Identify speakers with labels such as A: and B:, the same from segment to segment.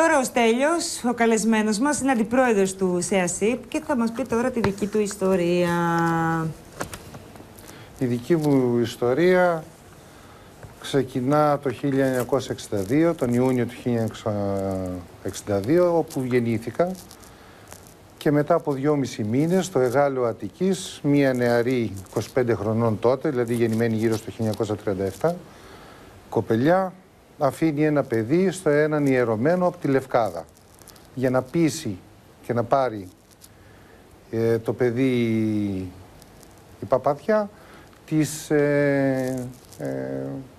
A: Τώρα ο Στέλιος, ο καλεσμένος μας, είναι αντιπρόεδρος του ΣΕΑΣΥΠ και θα μας πει τώρα τη δική του ιστορία.
B: Η δική μου ιστορία ξεκινά το 1962, τον Ιούνιο του 1962, όπου γεννήθηκα. Και μετά από 2,5 μήνες, στο Εγάλεο Αττικής, μία νεαρή 25 χρονών τότε, δηλαδή γεννημένη γύρω στο 1937, κοπελιά, αφήνει ένα παιδί στο έναν ιερωμένο από τη Λευκάδα για να πείσει και να πάρει το παιδί η παπαδιά,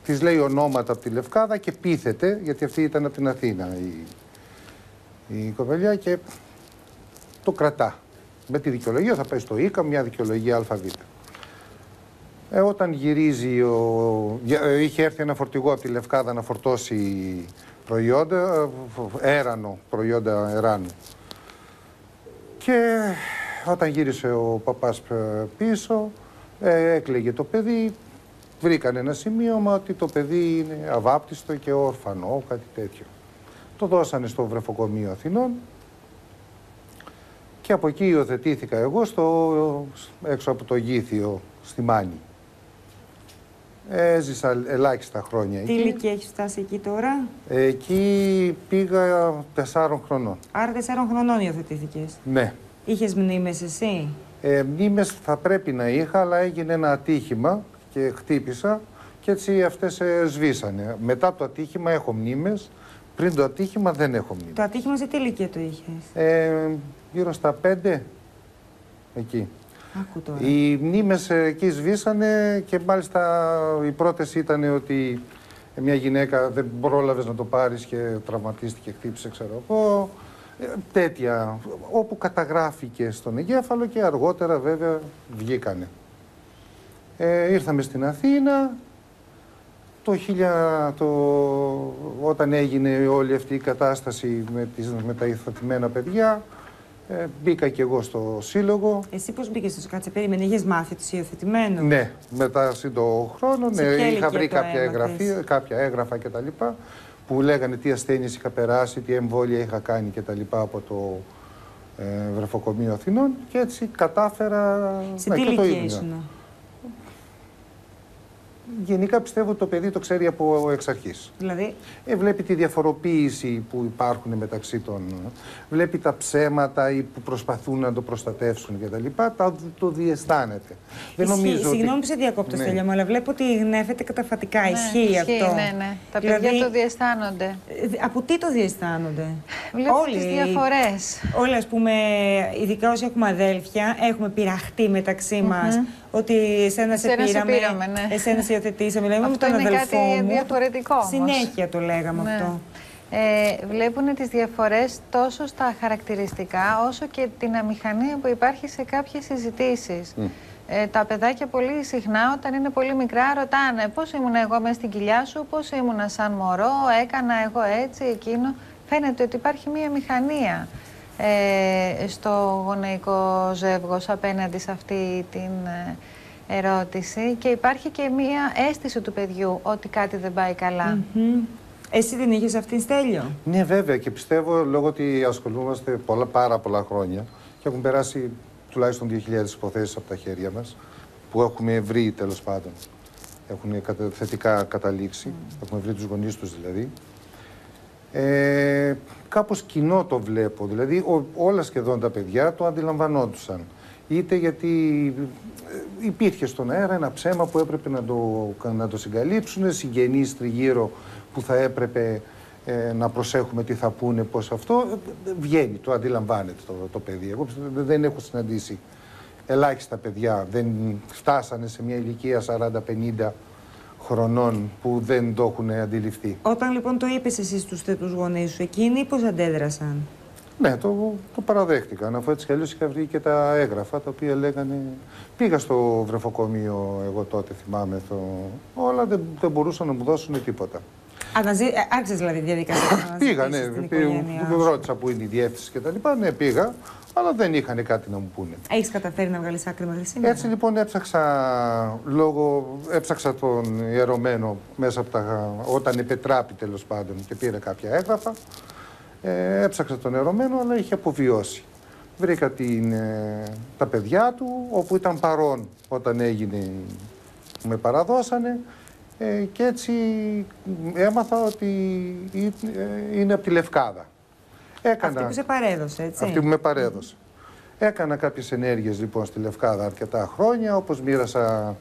B: της λέει ονόματα από τη Λευκάδα και πείθεται, γιατί αυτή ήταν από την Αθήνα η κοπελιά, και το κρατά. Με τη δικαιολογία θα πάει στο ΙΚΑ, μια δικαιολογία ΑΒ. Όταν γυρίζει, είχε έρθει ένα φορτηγό από τη Λευκάδα να φορτώσει προϊόντα, προϊόντα εράνου. Και όταν γύρισε ο παπάς πίσω, έκλαιγε το παιδί, βρήκαν ένα σημείωμα ότι το παιδί είναι αβάπτιστο και όρφανο, κάτι τέτοιο. Το δώσανε στο Βρεφοκομείο Αθηνών και από εκεί υιοθετήθηκα εγώ έξω από το Γήθιο, στη Μάνη. Έζησα ελάχιστα χρόνια εκεί.
A: Τι ηλικία έχεις φτάσει εκεί τώρα?
B: Εκεί πήγα 4 χρονών.
A: Άρα 4 χρονών υιοθετήθηκες.
B: Ναι.
A: Είχες μνήμες εσύ?
B: Μνήμες θα πρέπει να είχα, αλλά έγινε ένα ατύχημα και χτύπησα και έτσι αυτές σβήσανε. Μετά το ατύχημα έχω μνήμες, πριν το ατύχημα δεν έχω μνήμες.
A: Το ατύχημα σε τι ηλικία το είχες?
B: Γύρω στα 5, εκεί.
A: Άκου τώρα.
B: Οι μνήμες εκεί σβήσανε και μάλιστα οι πρώτες ήταν ότι μια γυναίκα δεν πρόλαβες να το πάρεις και τραυματίστηκε, χτύπησε, ξέρω εγώ. Τέτοια, όπου καταγράφηκε στον εγκέφαλο και αργότερα βέβαια βγήκανε. Ήρθαμε στην Αθήνα, όταν έγινε όλη αυτή η κατάσταση με τα υιοθετημένα παιδιά, μπήκα και εγώ στο σύλλογο.
A: Εσύ πώς μπήκες στο κάτσε, περίμενε, είχες μάθει τους υιοθετημένους?
B: Ναι, μετά σύντο χρόνο, είχα βρει κάποια έγγραφα κτλ. Που λέγανε τι ασθένειες είχα περάσει, τι εμβόλια είχα κάνει κτλ. Από το Βρεφοκομείο Αθηνών και έτσι κατάφερα.
A: Σε τι ηλικία ήσουν?
B: Γενικά πιστεύω ότι το παιδί το ξέρει από εξ αρχής.
A: Δηλαδή?
B: Βλέπει τη διαφοροποίηση που υπάρχουν μεταξύ των... Βλέπει τα ψέματα ή που προσπαθούν να το προστατεύσουν κτλ. Το διαισθάνεται.
A: Συγγνώμη που σε διακόπτω,
B: ναι.
A: Στέλια μου, αλλά βλέπω ότι γνέφεται καταφατικά.
C: Ναι,
A: ισχύει αυτό?
C: Ναι. Τα παιδιά το διαισθάνονται.
A: Από τι το διαισθάνονται?
C: Βλέπω τις διαφορές.
A: Όλοι, ας πούμε, ειδικά όσοι έχουμε αδέλφια, έχουμε πειραχτεί μεταξύ μας. Ότι εσένα σε πήραμε,
C: ναι.
A: εσένα σε υιοθετήσαμε. Λέγαμε με τον αδελφό
C: είναι κάτι
A: μου.
C: διαφορετικό όμως.
A: Συνέχεια το λέγαμε αυτό.
C: Βλέπουν τις διαφορές τόσο στα χαρακτηριστικά, όσο και την αμηχανία που υπάρχει σε κάποιες συζητήσεις. Τα παιδάκια πολύ συχνά, όταν είναι πολύ μικρά, ρωτάνε πώς ήμουν εγώ μέσα στην κοιλιά σου, πώς ήμουνα σαν μωρό, έκανα εγώ έτσι, εκείνο. Φαίνεται ότι υπάρχει μία μηχανία στο γονεϊκό ζεύγος απέναντι σε αυτή την ερώτηση και υπάρχει και μία αίσθηση του παιδιού ότι κάτι δεν πάει καλά.
A: Εσύ την είχες αυτήν, Στέλιο?
B: Ναι, βέβαια, και πιστεύω λόγω ότι ασχολούμαστε πάρα πολλά χρόνια και έχουν περάσει τουλάχιστον 2.000 υποθέσεις από τα χέρια μας που έχουμε βρει, τέλος πάντων. Έχουν θετικά καταλήξει, έχουμε βρει τους γονείς τους δηλαδή. Κάπως κοινό το βλέπω, δηλαδή όλα σχεδόν τα παιδιά το αντιλαμβανόντουσαν. Είτε γιατί υπήρχε στον αέρα ένα ψέμα που έπρεπε να το συγκαλύψουν, συγγενείς τριγύρω που θα έπρεπε να προσέχουμε τι θα πούνε, πώς αυτό βγαίνει, το αντιλαμβάνεται το παιδί. Εγώ δεν έχω συναντήσει ελάχιστα παιδιά, δεν φτάσανε σε μια ηλικία 40-50 χρονών που δεν το έχουν αντιληφθεί.
A: Όταν λοιπόν το είπες εσύ στους θετούς γονείς σου, εκείνοι πώς αντέδρασαν?
B: Ναι, το παραδέχτηκαν, αφού έτσι κι αλλιώς είχα βρει και τα έγγραφα τα οποία λέγανε... Πήγα στο Βρεφοκομείο εγώ τότε, θυμάμαι, όλα δεν μπορούσαν να μου δώσουν τίποτα.
A: Άρχισες δηλαδή διαδικασία?
B: Πήγα, ναι, ρώτησα που είναι η διεύθυνση και τα λοιπά, ναι, πήγα, αλλά δεν είχαν κάτι να μου πούνε.
A: Έχεις καταφέρει να βγάλεις άκρη μέχρι σήμερα?
B: Έτσι λοιπόν έψαξα τον ιερωμένο μέσα από όταν επετράπη τέλος πάντων και πήρε κάποια έγγραφα. Έψαξα τον ερωμένο, αλλά είχε αποβιώσει. Βρήκα τα παιδιά του, όπου ήταν παρόν όταν έγινε, με παραδώσανε, και έτσι έμαθα ότι είναι από τη Λευκάδα.
A: Αυτή που σε παρέδωσε, έτσι.
B: Αυτή που με παρέδωσε. Έκανα κάποιες ενέργειες λοιπόν στη Λευκάδα αρκετά χρόνια, όπως μοίρασα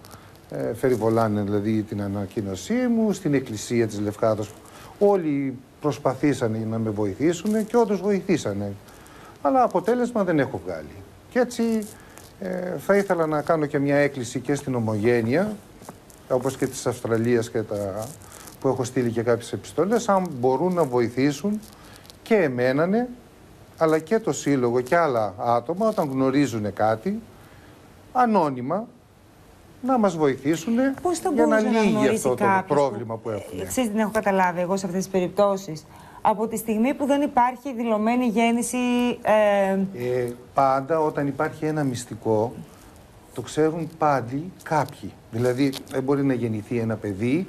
B: φεριβολάνε δηλαδή την ανακοίνωσή μου, στην εκκλησία της Λευκάδας. Όλοι προσπαθήσανε να με βοηθήσουν και όντως βοηθήσανε. Αλλά αποτέλεσμα δεν έχω βγάλει. Και έτσι θα ήθελα να κάνω και μια έκκληση και στην Ομογένεια, όπως και της Αυστραλίας και που έχω στείλει και κάποιες επιστολές, αν μπορούν να βοηθήσουν και εμένανε, αλλά και το Σύλλογο και άλλα άτομα, όταν γνωρίζουν κάτι, ανώνυμα, να μας βοηθήσουν για να λύγει αυτό το πρόβλημα που έχουμε.
A: Ξέρετε, την έχω καταλάβει εγώ σε αυτές τις περιπτώσεις. Από τη στιγμή που δεν υπάρχει δηλωμένη γέννηση...
B: Πάντα όταν υπάρχει ένα μυστικό, το ξέρουν πάλι κάποιοι. Δηλαδή, δεν μπορεί να γεννηθεί ένα παιδί,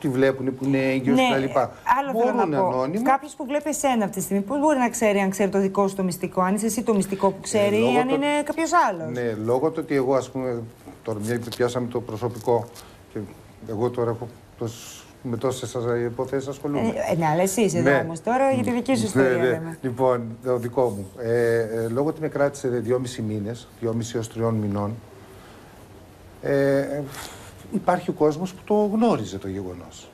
B: τη βλέπουν που είναι έγκυος κτλ.
A: Άλλο θέλω να πω. Κάποιος που βλέπει εσένα αυτή τη στιγμή, πώς μπορεί να ξέρει αν ξέρει το δικό σου το μυστικό, αν είσαι εσύ το μυστικό που ξέρει ή αν είναι κάποιος άλλος?
B: Ναι, λόγω του ότι εγώ, ας πούμε, τώρα μια πιάσαμε το προσωπικό και εγώ τώρα έχω με τόσες υποθέσεις ασχολούμαι.
A: Ναι, αλλά εσύ είσαι εδώ όμως τώρα για τη δική σου ιστορία.
B: Ναι. Λοιπόν, το δικό μου. Λόγω ότι με κράτησε 2,5 μήνες, 2,5 έως 3 μηνών, υπάρχει ο κόσμος που το γνώριζε το γεγονός.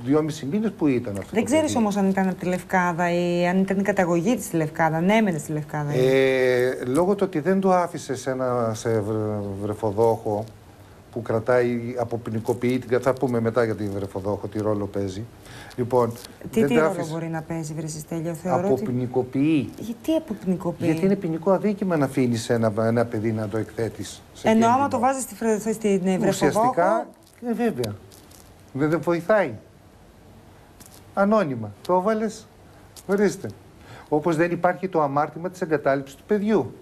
B: 2,5 μήνες που ήταν αυτό.
A: Δεν ξέρεις όμως αν ήταν από τη Λευκάδα ή αν ήταν η καταγωγή της στη Λευκάδα, αν έμενε στη Λευκάδα.
B: Λόγω του ότι δεν το άφησε σε βρεφοδόχο που κρατάει, αποποινικοποιεί, θα πούμε μετά για την βρεφοδόχο, τι ρόλο παίζει. Λοιπόν,
A: τι ρόλο μπορεί να παίζει, βρε Στέλιο, θεωρώ
B: αποποινικοποιεί.
A: Γιατί αποποινικοποιεί?
B: Γιατί είναι ποινικό αδίκημα να αφήνεις ένα παιδί να το εκθέτεις.
A: Ενώ άμα το βάζεις στην βρεφοδόχο...
B: Ουσιαστικά, βέβαια, δεν βοηθάει. Ανώνυμα, το έβαλες, ορίστε. Όπως δεν υπάρχει το αμάρτημα της εγκατάλειψης του παιδιού.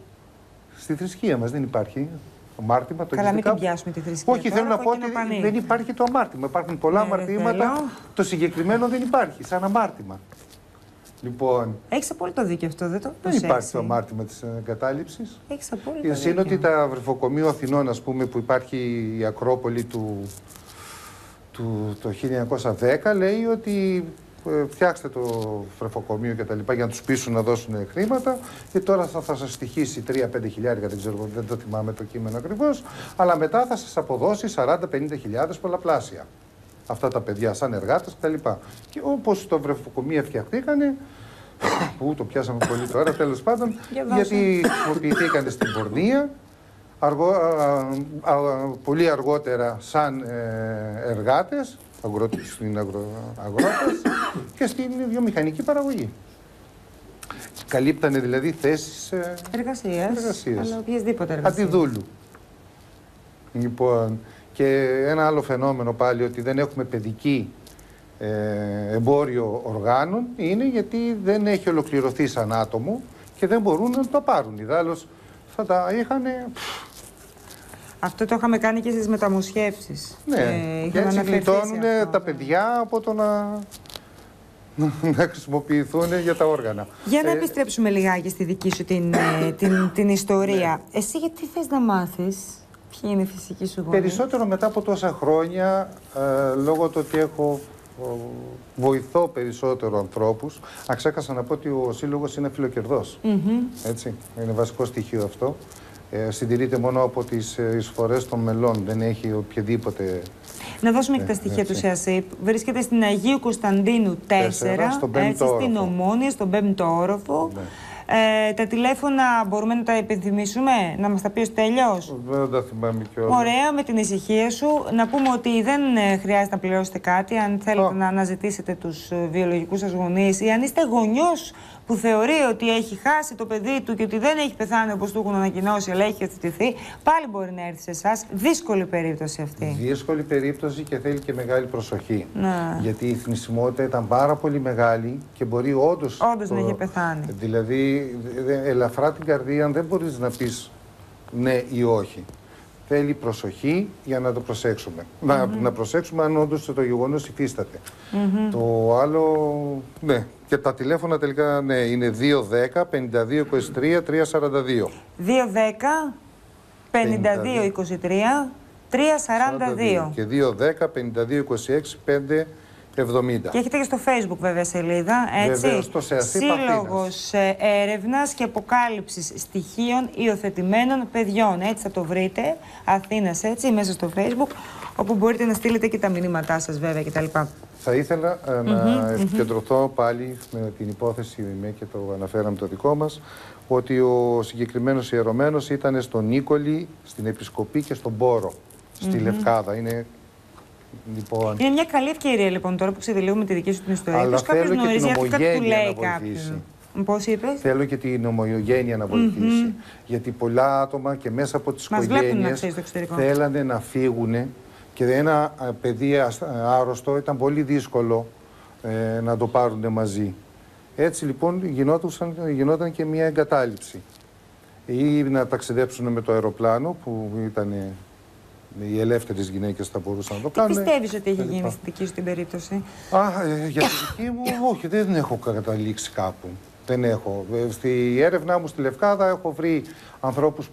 B: Στη θρησκεία μας δεν υπάρχει. Αμάρτημα, το
A: καλά, μην την πιάσουμε τη θρησκεία.
B: Όχι, θέλω να πω ότι δεν υπάρχει το αμάρτημα. Υπάρχουν πολλά αμαρτήματα. Το συγκεκριμένο δεν υπάρχει, σαν αμάρτημα. Λοιπόν.
A: Έχεις απόλυτο δίκιο αυτό, δεν το
B: δεν υπάρχει το αμάρτημα της εγκατάλειψης.
A: Έχεις απόλυτο δίκιο.
B: Είναι ότι τα βρεφοκομείο Αθηνών, ας πούμε, που υπάρχει η Ακρόπολη το 1910, λέει ότι φτιάξτε το βρεφοκομείο και τα λοιπά για να τους πείσουν να δώσουν χρήματα και τώρα θα σας στοιχήσει 3-5 χιλιάρικα, δεν το θυμάμαι το κείμενο ακριβώς, αλλά μετά θα σας αποδώσει 40-50 χιλιάδες πολλαπλάσια. Αυτά τα παιδιά σαν εργάτες κτλ. Και όπως το βρεφοκομείο φτιαχτήκανε, που το πιάσαμε πολύ τώρα, τέλος πάντων, γιατί χρησιμοποιηθήκαν στην πορνεία, πολύ αργότερα σαν εργάτες, αγρότες και στην βιομηχανική παραγωγή. Καλύπτανε δηλαδή θέσεις εργασίας.
A: Αλλά οποιασδήποτε εργασίες.
B: Αντιδούλου. Λοιπόν, και ένα άλλο φαινόμενο πάλι ότι δεν έχουμε παιδική εμπόριο οργάνων είναι γιατί δεν έχει ολοκληρωθεί σαν άτομο και δεν μπορούν να το πάρουν. Ιδάλλως θα τα είχαν...
A: Αυτό το είχαμε κάνει και στις μεταμοσχεύσεις.
B: Ναι, και έτσι γλιτώνουν τα παιδιά από το να χρησιμοποιηθούν για τα όργανα.
A: Για να επιστρέψουμε λιγάκι στη δική σου την ιστορία. Ναι. Εσύ γιατί θες να μάθεις ποιοι είναι οι φυσικοί σου γονείς?
B: Περισσότερο μετά από τόσα χρόνια, λόγω του ότι βοηθώ περισσότερο ανθρώπους. Ξέχασα να πω ότι ο Σύλλογος είναι φιλοκερδός. Έτσι, είναι βασικό στοιχείο αυτό. Συντηρείται μόνο από τις εισφορές των μελών, δεν έχει οποιαδήποτε...
A: Να δώσουμε και τα στοιχεία του ΣΕΑΣΥΠ. Βρίσκεται στην Αγίου Κωνσταντίνου 4, στην Ομόνια, στον 5ο όροφο. Ναι. Τα τηλέφωνα μπορούμε να τα υπενθυμίσουμε, να μας τα πει ο Στέλιος?
B: Δεν τα θυμάμαι κιόλας.
A: Ωραία, με την ησυχία σου. Να πούμε ότι δεν χρειάζεται να πληρώσετε κάτι αν θέλετε να αναζητήσετε τους βιολογικούς σας γονείς ή αν είστε γονιός που θεωρεί ότι έχει χάσει το παιδί του και ότι δεν έχει πεθάνει όπως του έχουν ανακοινώσει, αλλά έχει οθετηθεί, πάλι μπορεί να έρθει σε εσάς. Δύσκολη περίπτωση αυτή. Δύσκολη
B: περίπτωση και θέλει και μεγάλη προσοχή. Γιατί η θνησιμότητα ήταν πάρα πολύ μεγάλη και μπορεί όντως
A: να έχει πεθάνει.
B: Δηλαδή, ελαφρά την καρδία, δεν μπορείς να πεις ναι ή όχι. Θέλει προσοχή για να το προσέξουμε. Να προσέξουμε αν όντως το γεγονός υφίσταται. Το άλλο, ναι, και τα τηλέφωνα τελικά ναι, είναι 210 52 23 342.
A: 210 52 23 342.
B: Και 210 52 26 570.
A: Και έχετε και στο Facebook βέβαια σελίδα, έτσι.
B: Βεβαίως, το ΣΕΑΣΥΠ
A: Σύλλογος Έρευνας και Αποκάλυψης Στοιχείων Υιοθετημένων Παιδιών. Έτσι θα το βρείτε, Αθήνας, έτσι, μέσα στο Facebook, όπου μπορείτε να στείλετε και τα μηνύματά σας βέβαια κτλ.
B: Θα ήθελα να επικεντρωθώ πάλι με την υπόθεση, και το αναφέραμε το δικό μας, ότι ο συγκεκριμένος ιερωμένος ήταν στον Νίκολη, στην Επισκοπή και στον Πόρο, στη Λευκάδα. Είναι, λοιπόν,
A: είναι μια καλή ευκαιρία λοιπόν τώρα που ξεδιλεύουμε τη δική σου την ιστορία.
B: Αλλά
A: θέλω
B: και την ομογένεια να
A: κάποιος.
B: βοηθήσει.
A: Πώς είπες?
B: Θέλω και την ομογένεια να βοηθήσει. Γιατί πολλά άτομα και μέσα από τις οικογένειες θέλανε να φύγουν και ένα παιδί άρρωστο ήταν πολύ δύσκολο να το πάρουν μαζί. Έτσι λοιπόν γινόταν και μια εγκατάλειψη. Ή να ταξιδέψουν με το αεροπλάνο που ήταν οι ελεύθερες γυναίκες θα μπορούσαν να το κάνουν.
A: Τι πιστεύεις ότι έχει γίνει στη δική σου την περίπτωση?
B: Για τη δική μου, όχι, δεν έχω καταλήξει κάπου. Δεν έχω. Στη έρευνά μου στη Λευκάδα έχω βρει ανθρώπους,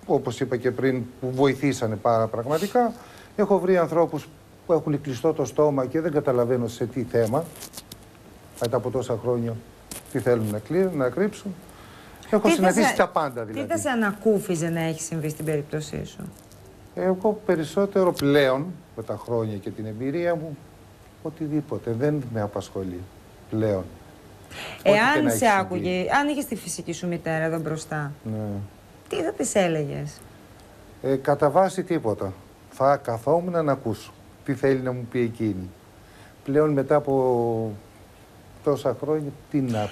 B: όπως είπα και πριν, που βοηθήσανε πραγματικά. Έχω βρει ανθρώπους που έχουν κλειστό το στόμα και δεν καταλαβαίνω σε τι θέμα. Μετά από τόσα χρόνια τι θέλουν να κρύψουν. Έχω συναντήσει τα πάντα δηλαδή.
A: Τι θα σε ανακούφιζε να έχει συμβεί στην περίπτωσή σου?
B: Εγώ περισσότερο πλέον, με τα χρόνια και την εμπειρία μου, οτιδήποτε. Δεν με απασχολεί πλέον.
A: Εάν σε άκουγε, αν είχες τη φυσική σου μητέρα εδώ μπροστά,
B: ναι,
A: τι θα της έλεγες?
B: Κατά βάση τίποτα. Θα καθόμουν να ακούσω τι θέλει να μου πει εκείνη. Πλέον μετά από τόσα χρόνια, τι να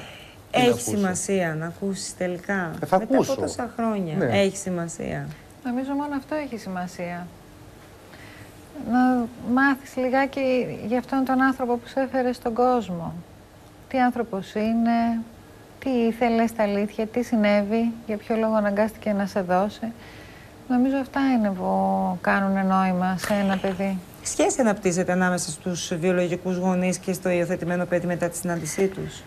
A: έχει σημασία να ακούσεις τελικά?
B: Θα
A: μετά
B: ακούσω.
A: Από τόσα χρόνια,
B: ναι,
A: έχει σημασία.
C: Νομίζω μόνο αυτό έχει σημασία. Να μάθεις λιγάκι για αυτόν τον άνθρωπο που σε έφερε στον κόσμο. Τι άνθρωπος είναι, τι ήθελε στα αλήθεια, τι συνέβη, για ποιο λόγο αναγκάστηκε να σε δώσει. Νομίζω αυτά είναι που κάνουν νόημα σε ένα παιδί.
A: Σχέση αναπτύσσεται ανάμεσα στους βιολογικούς γονείς και στο υιοθετημένο παιδί μετά τη συνάντησή τους?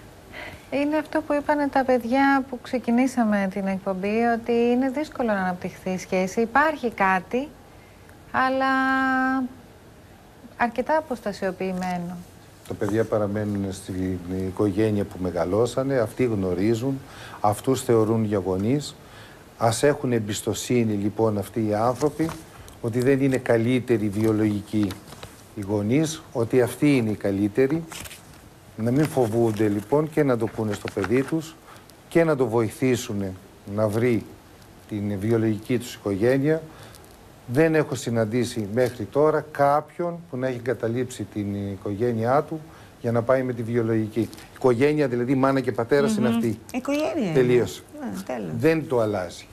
C: Είναι αυτό που είπανε τα παιδιά που ξεκινήσαμε την εκπομπή, ότι είναι δύσκολο να αναπτυχθεί η σχέση. Υπάρχει κάτι, αλλά αρκετά αποστασιοποιημένο.
B: Τα παιδιά παραμένουν στην οικογένεια που μεγαλώσανε, αυτοί γνωρίζουν, αυτούς θεωρούν για γονείς. Ας έχουν εμπιστοσύνη λοιπόν αυτοί οι άνθρωποι ότι δεν είναι καλύτεροι βιολογικοί οι γονείς, ότι αυτοί είναι οι καλύτεροι. Να μην φοβούνται λοιπόν και να το πούνε στο παιδί τους και να το βοηθήσουν να βρει την βιολογική τους οικογένεια. Δεν έχω συναντήσει μέχρι τώρα κάποιον που να έχει καταλήψει την οικογένειά του για να πάει με τη βιολογική. Η οικογένεια, δηλαδή μάνα και πατέρας, είναι αυτή.
A: Οικογένεια.
B: Τελείωσε.
A: Ναι, τέλος.
B: Δεν το αλλάζει.